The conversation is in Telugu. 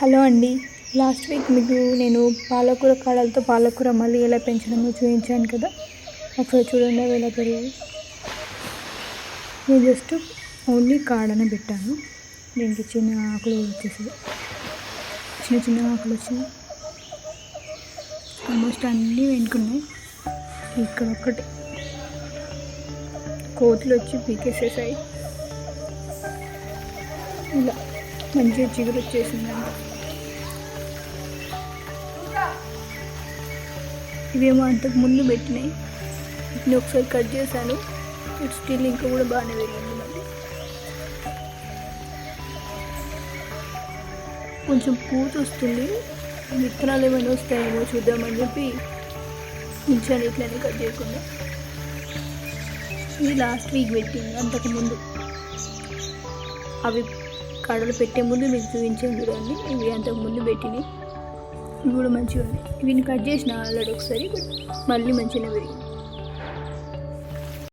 హలో అండి. లాస్ట్ వీక్ మీకు నేను పాలకూర కాడలతో పాలకూర మళ్ళీ ఎలా పెంచడమో చూపించాను కదా. ఒకసారి చూడండి అవి ఎలా పెరిగాయి. నేను జస్ట్ ఓన్లీ కాడనే పెట్టాను. దీనికి చిన్న ఆకులు వచ్చేసాయి, చిన్న చిన్న ఆకులు వచ్చినాయి. ఆల్మోస్ట్ అన్నీ వెనుకున్నాయి. ఇక్కడ ఒక్కటి కోతులు వచ్చి పీకేసేసాయి. ఇలా మంచిగా చిగురు వచ్చేసిందంట. ఇవేమో అంతకు ముందు పెట్టినాయి. నేను ఒకసారి కట్ చేశాను. ఇటు స్టిల్ ఇంకా కూడా బాగానే పెరిగింది. మళ్ళీ కొంచెం పూత వస్తుంది. విత్తనాలు ఏమైనా వస్తాయేమో చూద్దామని చెప్పి ఉంచాను ఇట్లనే కట్ చేయకుండా. ఇది లాస్ట్ వీక్ పెట్టింది. అంతకుముందు అవి కడలు పెట్టే ముందు మీకు చూపించాను చూడండి. ఇవి అంతకుముందు పెట్టినాయి. ఇవి కూడా మంచిగా ఉన్నాయి. వీటిని కట్ చేసిన ఆల్రెడీ ఒకసారి, బట్ మళ్ళీ మంచిగా పెరిగింది.